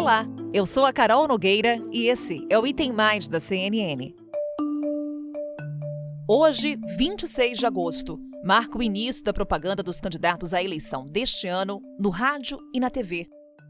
Olá, eu sou a Carol Nogueira e esse é o Item Mais da CNN. Hoje, 26 de agosto, marca o início da propaganda dos candidatos à eleição deste ano no rádio e na TV.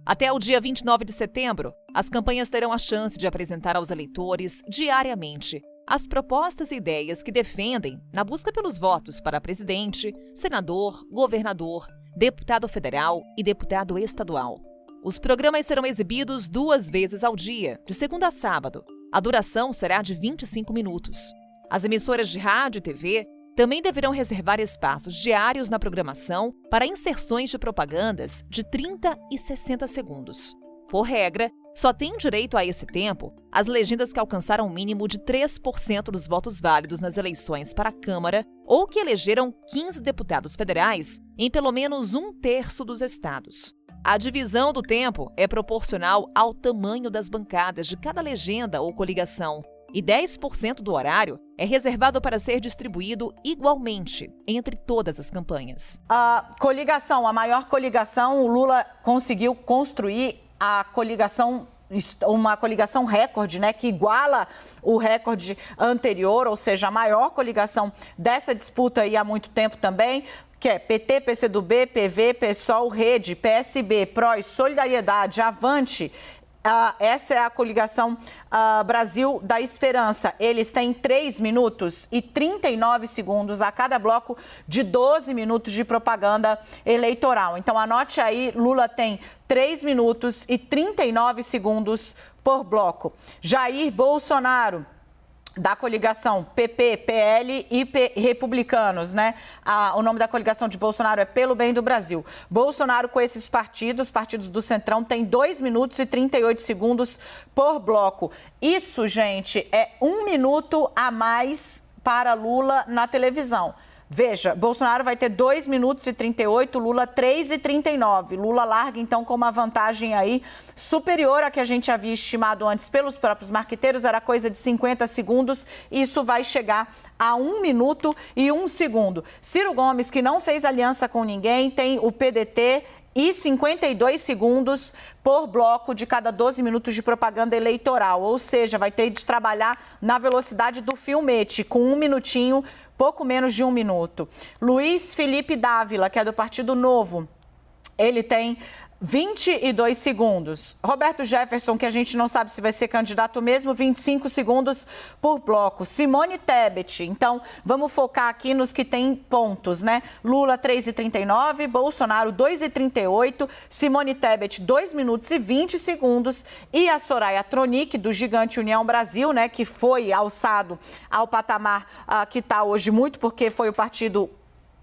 Até o dia 29 de setembro, as campanhas terão a chance de apresentar aos eleitores, diariamente, as propostas e ideias que defendem na busca pelos votos para presidente, senador, governador, deputado federal e deputado estadual. Os programas serão exibidos 2 vezes ao dia, de segunda a sábado. A duração será de 25 minutos. As emissoras de rádio e TV também deverão reservar espaços diários na programação para inserções de propagandas de 30 e 60 segundos. Por regra, só têm direito a esse tempo as legendas que alcançaram um mínimo de 3% dos votos válidos nas eleições para a Câmara ou que elegeram 15 deputados federais em pelo menos 1/3 dos estados. A divisão do tempo é proporcional ao tamanho das bancadas de cada legenda ou coligação, e 10% do horário é reservado para ser distribuído igualmente entre todas as campanhas. A maior coligação, o Lula conseguiu construir uma coligação recorde, né, que iguala o recorde anterior, ou seja, a maior coligação dessa disputa aí há muito tempo também, que é PT, PCdoB, PV, PSOL, Rede, PSB, PROS, Solidariedade, Avante. Essa é a coligação Brasil da Esperança. Eles têm 3 minutos e 39 segundos a cada bloco de 12 minutos de propaganda eleitoral. Então, anote aí, Lula tem 3 minutos e 39 segundos por bloco. Jair Bolsonaro, da coligação PP, PL e Republicanos, né? O nome da coligação de Bolsonaro é Pelo Bem do Brasil. Bolsonaro, com esses partidos do Centrão, tem 2 minutos e 38 segundos por bloco. Isso, gente, é 1 minuto a mais para Lula na televisão. Veja, Bolsonaro vai ter 2 minutos e 38, Lula 3 e 39. Lula larga, então, com uma vantagem aí superior à que a gente havia estimado antes pelos próprios marqueteiros, era coisa de 50 segundos, e isso vai chegar a 1 minuto e 1 segundo. Ciro Gomes, que não fez aliança com ninguém, tem o PDT e 52 segundos por bloco de cada 12 minutos de propaganda eleitoral. Ou seja, vai ter de trabalhar na velocidade do filmete, com 1 minutinho, pouco menos de 1 minuto. Luiz Felipe Dávila, que é do Partido Novo, ele tem 22 segundos. Roberto Jefferson, que a gente não sabe se vai ser candidato mesmo, 25 segundos por bloco. Simone Tebet, então vamos focar aqui nos que tem pontos, né? Lula 3,39, Bolsonaro 2,38, Simone Tebet 2 minutos e 20 segundos e a Soraya Tronic, do Gigante União Brasil, né, que foi alçado ao patamar que está hoje muito, porque foi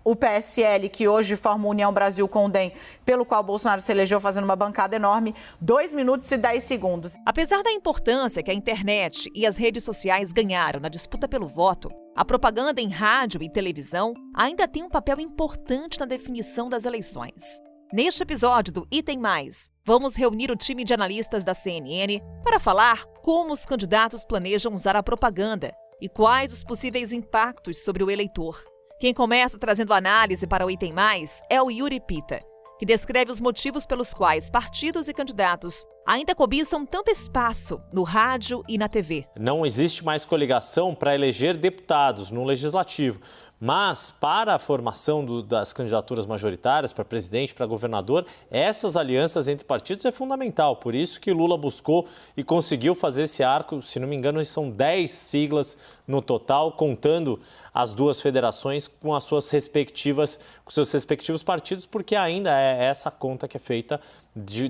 o PSL, que hoje forma a União Brasil com o DEM, pelo qual Bolsonaro se elegeu fazendo uma bancada enorme, 2 minutos e 10 segundos. Apesar da importância que a internet e as redes sociais ganharam na disputa pelo voto, a propaganda em rádio e televisão ainda tem um papel importante na definição das eleições. Neste episódio do Item Mais, vamos reunir o time de analistas da CNN para falar como os candidatos planejam usar a propaganda e quais os possíveis impactos sobre o eleitor. Quem começa trazendo análise para o Item Mais é o Yuri Pita, que descreve os motivos pelos quais partidos e candidatos ainda cobiçam tanto espaço no rádio e na TV. Não existe mais coligação para eleger deputados no Legislativo, mas para a formação das candidaturas majoritárias, para presidente, para governador, essas alianças entre partidos é fundamental. Por isso que Lula buscou e conseguiu fazer esse arco, se não me engano, são 10 siglas no total, contando as 2 federações com com seus respectivos partidos, porque ainda é essa conta que é feita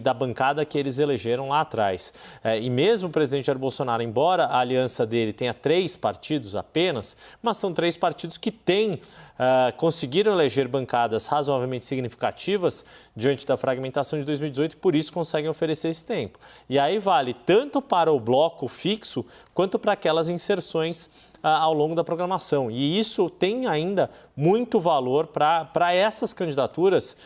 da bancada que eles elegeram lá atrás. E mesmo o presidente Jair Bolsonaro, embora a aliança dele tenha 3 partidos apenas, mas são 3 partidos que conseguiram eleger bancadas razoavelmente significativas diante da fragmentação de 2018 e por isso conseguem oferecer esse tempo. E aí vale tanto para o bloco fixo quanto para aquelas inserções ao longo da programação. E isso tem ainda muito valor para essas candidaturas,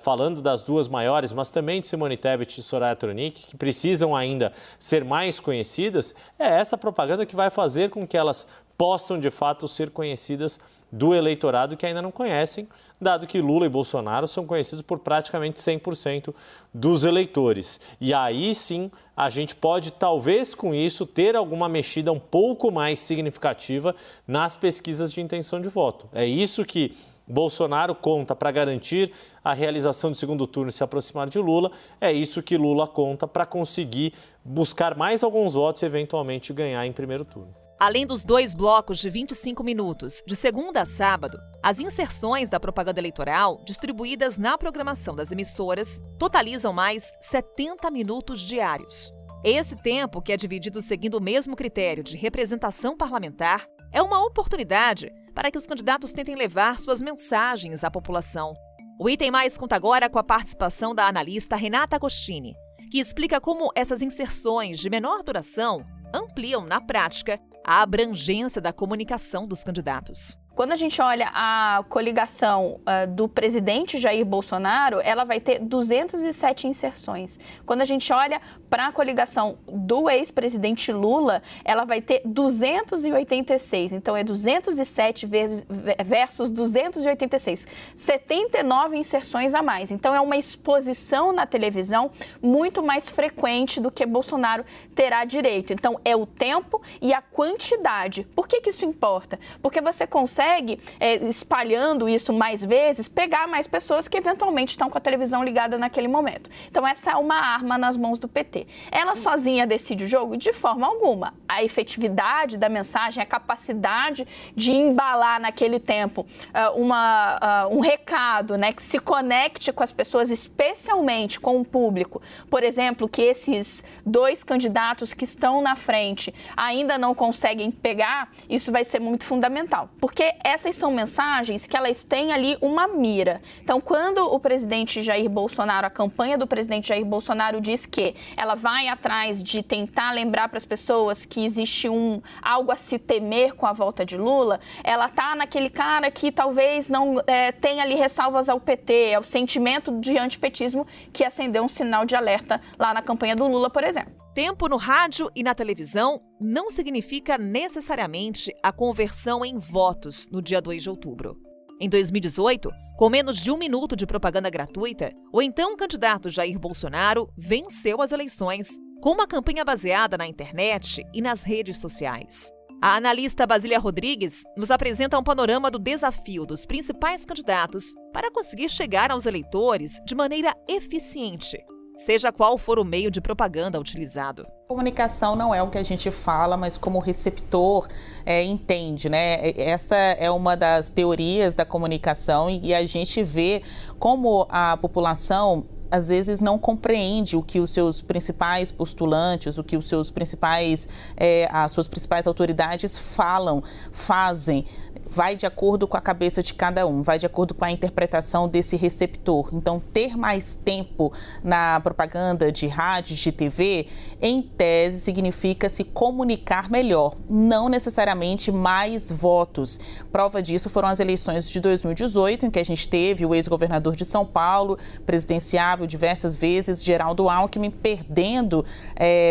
falando das 2 maiores, mas também de Simone Tebet e Soraya Tronic, que precisam ainda ser mais conhecidas. É essa propaganda que vai fazer com que elas possam, de fato, ser conhecidas do eleitorado que ainda não conhecem, dado que Lula e Bolsonaro são conhecidos por praticamente 100% dos eleitores. E aí sim, a gente pode, talvez com isso, ter alguma mexida um pouco mais significativa nas pesquisas de intenção de voto. É isso que Bolsonaro conta para garantir a realização do segundo turno e se aproximar de Lula. É isso que Lula conta para conseguir buscar mais alguns votos e eventualmente ganhar em primeiro turno. Além dos 2 blocos de 25 minutos, de segunda a sábado, as inserções da propaganda eleitoral, distribuídas na programação das emissoras, totalizam mais 70 minutos diários. Esse tempo, que é dividido seguindo o mesmo critério de representação parlamentar, é uma oportunidade para que os candidatos tentem levar suas mensagens à população. O Item Mais conta agora com a participação da analista Renata Agostini, que explica como essas inserções de menor duração ampliam, na prática, a abrangência da comunicação dos candidatos. Quando a gente olha a coligação do presidente Jair Bolsonaro, ela vai ter 207 inserções. Quando a gente olha para a coligação do ex-presidente Lula, ela vai ter 286. Então, é 207 versus 286. 79 inserções a mais. Então, é uma exposição na televisão muito mais frequente do que Bolsonaro terá direito. Então, é o tempo e a quantidade. Por que isso importa? Porque você consegue, espalhando isso mais vezes, pegar mais pessoas que eventualmente estão com a televisão ligada naquele momento. Então, essa é uma arma nas mãos do PT. Ela sozinha decide o jogo? De forma alguma. A efetividade da mensagem, a capacidade de embalar naquele tempo um recado, né, que se conecte com as pessoas, especialmente com o público. Por exemplo, que esses 2 candidatos que estão na frente ainda não conseguem pegar, isso vai ser muito fundamental. Porque essas são mensagens que elas têm ali uma mira. Então, quando o presidente Jair Bolsonaro, a campanha do presidente Jair Bolsonaro diz que ela vai atrás de tentar lembrar para as pessoas que existe algo a se temer com a volta de Lula, ela está naquele cara que talvez não tenha ali ressalvas ao PT, é o sentimento de antipetismo que acendeu um sinal de alerta lá na campanha do Lula, por exemplo. Tempo no rádio e na televisão não significa necessariamente a conversão em votos no dia 2 de outubro. Em 2018, com menos de 1 minuto de propaganda gratuita, o então candidato Jair Bolsonaro venceu as eleições com uma campanha baseada na internet e nas redes sociais. A analista Basília Rodrigues nos apresenta um panorama do desafio dos principais candidatos para conseguir chegar aos eleitores de maneira eficiente, seja qual for o meio de propaganda utilizado. Comunicação não é o que a gente fala, mas como o receptor entende, né? Essa é uma das teorias da comunicação e a gente vê como a população às vezes não compreende o que os seus principais postulantes, o que os seus principais, as suas principais autoridades fazem. Vai de acordo com a cabeça de cada um, vai de acordo com a interpretação desse receptor. Então, ter mais tempo na propaganda de rádio, de TV, em tese, significa se comunicar melhor, não necessariamente mais votos. Prova disso foram as eleições de 2018, em que a gente teve o ex-governador de São Paulo, presidenciável diversas vezes, Geraldo Alckmin, perdendo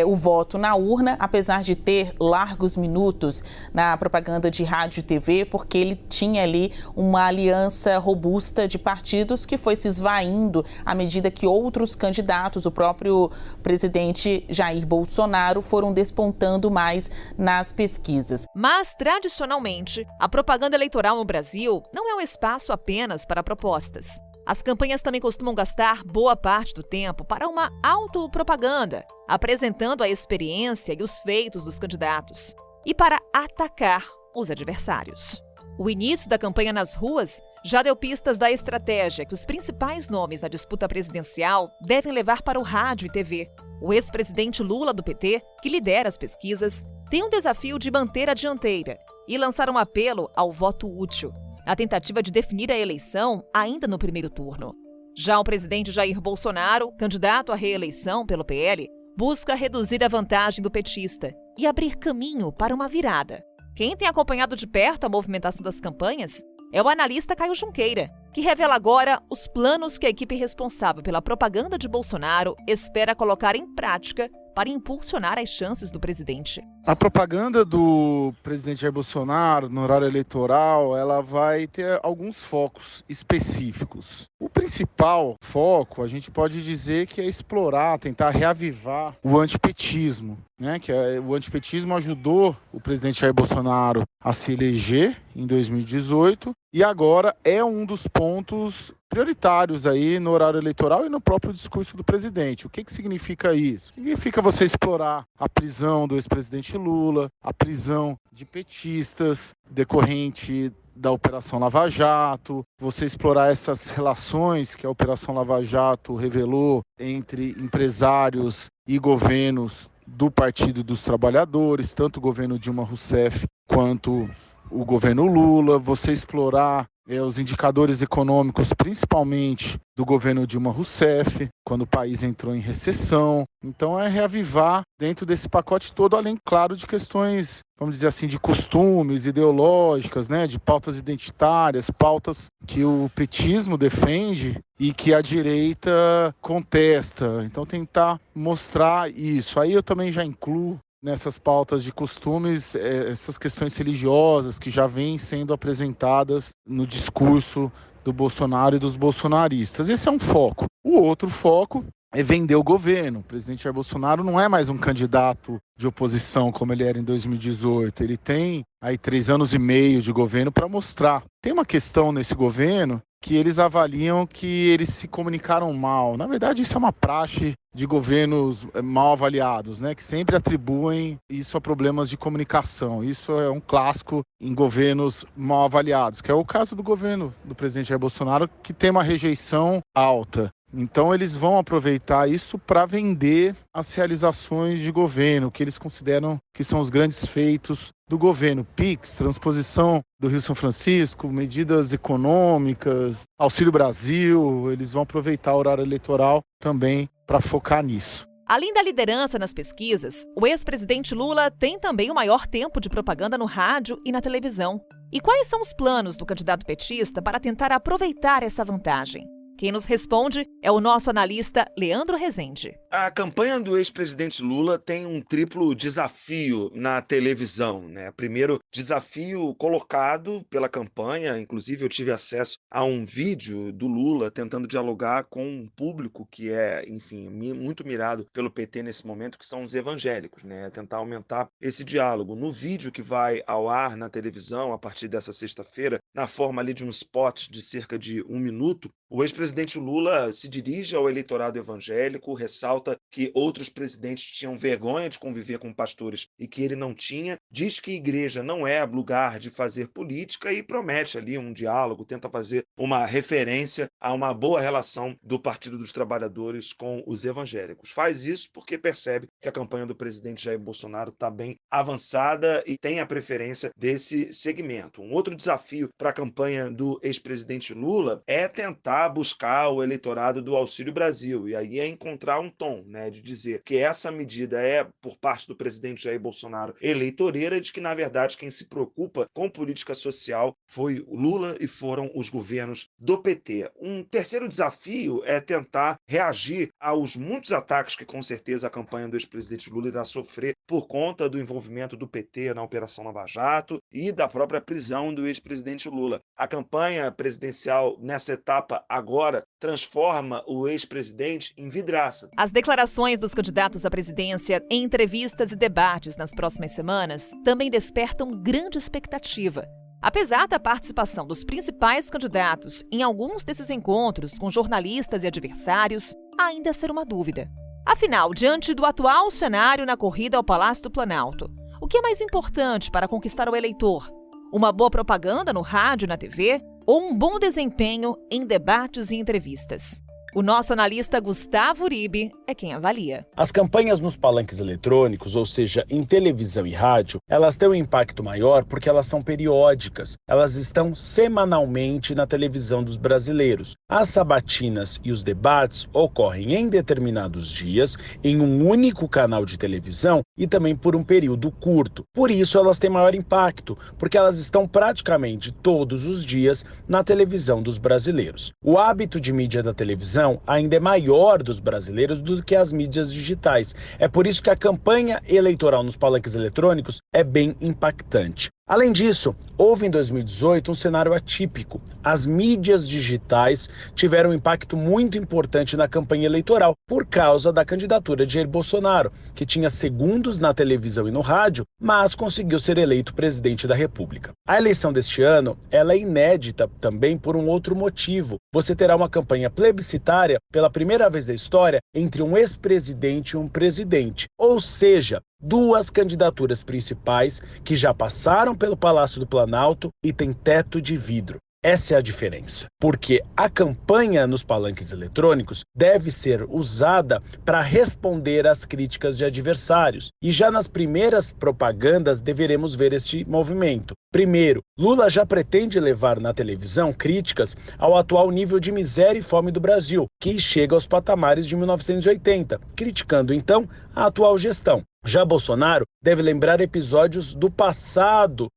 o voto na urna, apesar de ter largos minutos na propaganda de rádio e TV, porque ele tinha ali uma aliança robusta de partidos que foi se esvaindo à medida que outros candidatos, o próprio presidente Jair Bolsonaro, foram despontando mais nas pesquisas. Mas, tradicionalmente, a propaganda eleitoral no Brasil não é um espaço apenas para propostas. As campanhas também costumam gastar boa parte do tempo para uma autopropaganda, apresentando a experiência e os feitos dos candidatos, e para atacar os adversários. O início da campanha nas ruas já deu pistas da estratégia que os principais nomes na disputa presidencial devem levar para o rádio e TV. O ex-presidente Lula, do PT, que lidera as pesquisas, tem um desafio de manter a dianteira e lançar um apelo ao voto útil, na tentativa de definir a eleição ainda no primeiro turno. Já o presidente Jair Bolsonaro, candidato à reeleição pelo PL, busca reduzir a vantagem do petista e abrir caminho para uma virada. Quem tem acompanhado de perto a movimentação das campanhas é o analista Caio Junqueira, que revela agora os planos que a equipe responsável pela propaganda de Bolsonaro espera colocar em prática para impulsionar as chances do presidente. A propaganda do presidente Jair Bolsonaro no horário eleitoral, ela vai ter alguns focos específicos. O principal foco, a gente pode dizer que é explorar, tentar reavivar o antipetismo, né? Que o antipetismo ajudou o presidente Jair Bolsonaro a se eleger em 2018 e agora é um dos pontos prioritários aí no horário eleitoral e no próprio discurso do presidente. O que significa isso? Significa você explorar a prisão do ex-presidente Lula, a prisão de petistas decorrente da Operação Lava Jato, você explorar essas relações que a Operação Lava Jato revelou entre empresários e governos do Partido dos Trabalhadores, tanto o governo Dilma Rousseff quanto o governo Lula, você explorar os indicadores econômicos, principalmente do governo Dilma Rousseff, quando o país entrou em recessão. Então é reavivar dentro desse pacote todo, além, claro, de questões, vamos dizer assim, de costumes ideológicas, né, de pautas identitárias, pautas que o petismo defende e que a direita contesta. Então tentar mostrar isso. Aí eu também já incluo nessas pautas de costumes, essas questões religiosas que já vêm sendo apresentadas no discurso do Bolsonaro e dos bolsonaristas. Esse é um foco. O outro foco é vender o governo. O presidente Jair Bolsonaro não é mais um candidato de oposição como ele era em 2018. Ele tem aí 3 anos e meio de governo para mostrar. Tem uma questão nesse governo que eles avaliam que eles se comunicaram mal. Na verdade, isso é uma praxe de governos mal avaliados, né? Que sempre atribuem isso a problemas de comunicação. Isso é um clássico em governos mal avaliados, que é o caso do governo do presidente Jair Bolsonaro, que tem uma rejeição alta. Então eles vão aproveitar isso para vender as realizações de governo, que eles consideram que são os grandes feitos do governo. PIX, transposição do Rio São Francisco, medidas econômicas, Auxílio Brasil, eles vão aproveitar o horário eleitoral também para focar nisso. Além da liderança nas pesquisas, o ex-presidente Lula tem também o maior tempo de propaganda no rádio e na televisão. E quais são os planos do candidato petista para tentar aproveitar essa vantagem? Quem nos responde é o nosso analista Leandro Rezende. A campanha do ex-presidente Lula tem um triplo desafio na televisão, né? Primeiro, desafio colocado pela campanha, inclusive eu tive acesso a um vídeo do Lula tentando dialogar com um público que é, enfim, muito mirado pelo PT nesse momento, que são os evangélicos, né? Tentar aumentar esse diálogo. No vídeo que vai ao ar na televisão a partir dessa sexta-feira, na forma ali de um spot de cerca de 1 minuto, o ex-presidente Lula se dirige ao eleitorado evangélico, ressalta que outros presidentes tinham vergonha de conviver com pastores e que ele não tinha, diz que a igreja não é lugar de fazer política e promete ali um diálogo, tenta fazer uma referência a uma boa relação do Partido dos Trabalhadores com os evangélicos. Faz isso porque percebe que a campanha do presidente Jair Bolsonaro está bem avançada e tem a preferência desse segmento. Um outro desafio para a campanha do ex-presidente Lula é tentar buscar o eleitorado do Auxílio Brasil, e aí é encontrar um tom, né, de dizer que essa medida é, por parte do presidente Jair Bolsonaro, eleitoreira, de que, na verdade, quem se preocupa com política social foi o Lula e foram os governos do PT. Um terceiro desafio é tentar reagir aos muitos ataques que, com certeza, a campanha do ex-presidente Lula irá sofrer por conta do envolvimento do PT na Operação Lava Jato e da própria prisão do ex-presidente Lula. A campanha presidencial, nessa etapa, agora transforma o ex-presidente em vidraça. As declarações dos candidatos à presidência em entrevistas e debates nas próximas semanas também despertam grande expectativa. Apesar da participação dos principais candidatos em alguns desses encontros com jornalistas e adversários, ainda ser uma dúvida. Afinal, diante do atual cenário na corrida ao Palácio do Planalto, o que é mais importante para conquistar o eleitor? Uma boa propaganda no rádio e na TV ou um bom desempenho em debates e entrevistas? O nosso analista Gustavo Uribe é quem avalia. As campanhas nos palanques eletrônicos, ou seja, em televisão e rádio, elas têm um impacto maior porque elas são periódicas. Elas estão semanalmente na televisão dos brasileiros. As sabatinas e os debates ocorrem em determinados dias, em um único canal de televisão e também por um período curto. Por isso elas têm maior impacto, porque elas estão praticamente todos os dias na televisão dos brasileiros. O hábito de mídia da televisão ainda é maior dos brasileiros do do que as mídias digitais. É por isso que a campanha eleitoral nos palanques eletrônicos é bem impactante. Além disso, houve em 2018 um cenário atípico. As mídias digitais tiveram um impacto muito importante na campanha eleitoral por causa da candidatura de Jair Bolsonaro, que tinha segundos na televisão e no rádio, mas conseguiu ser eleito presidente da República. A eleição deste ano, ela é inédita também por um outro motivo. Você terá uma campanha plebiscitária pela primeira vez da história entre um ex-presidente e um presidente, ou seja, duas candidaturas principais que já passaram pelo Palácio do Planalto e têm teto de vidro. Essa é a diferença, porque a campanha nos palanques eletrônicos deve ser usada para responder às críticas de adversários. E já nas primeiras propagandas deveremos ver este movimento. Primeiro, Lula já pretende levar na televisão críticas ao atual nível de miséria e fome do Brasil, que chega aos patamares de 1980, criticando então a atual gestão. Já Bolsonaro deve lembrar episódios do passado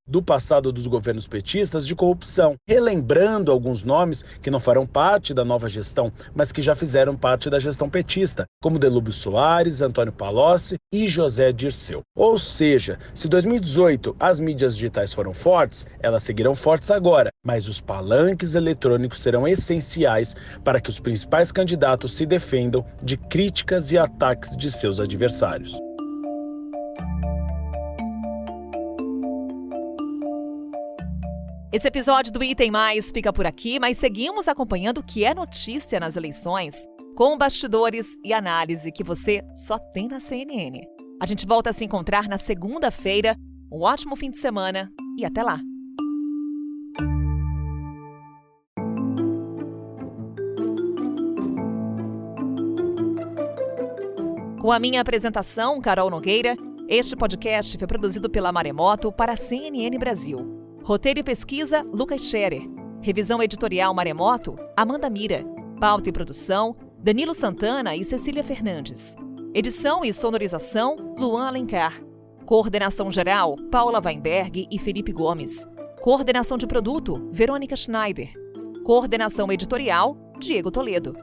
dos governos petistas de corrupção, relembrando alguns nomes que não farão parte da nova gestão, mas que já fizeram parte da gestão petista, como Delúbio Soares, Antônio Palocci e José Dirceu. Ou seja, se 2018 as mídias digitais foram fortes, elas seguirão fortes agora, mas os palanques eletrônicos serão essenciais para que os principais candidatos se defendam de críticas e ataques de seus adversários. Esse episódio do Item Mais fica por aqui, mas seguimos acompanhando o que é notícia nas eleições, com bastidores e análise que você só tem na CNN. A gente volta a se encontrar na segunda-feira. Um ótimo fim de semana e até lá! Com a minha apresentação, Carol Nogueira, este podcast foi produzido pela Maremoto para a CNN Brasil. Roteiro e pesquisa, Lucas Scherer. Revisão editorial Maremoto, Amanda Mira. Pauta e produção, Danilo Santana e Cecília Fernandes. Edição e sonorização, Luan Alencar. Coordenação geral, Paula Weinberg e Felipe Gomes. Coordenação de produto, Verônica Schneider. Coordenação editorial, Diego Toledo.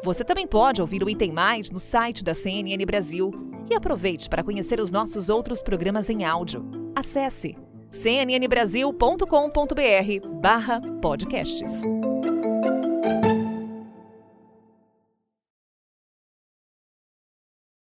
Você também pode ouvir o Item Mais no site da CNN Brasil e aproveite para conhecer os nossos outros programas em áudio. Acesse cnnbrasil.com.br/podcasts.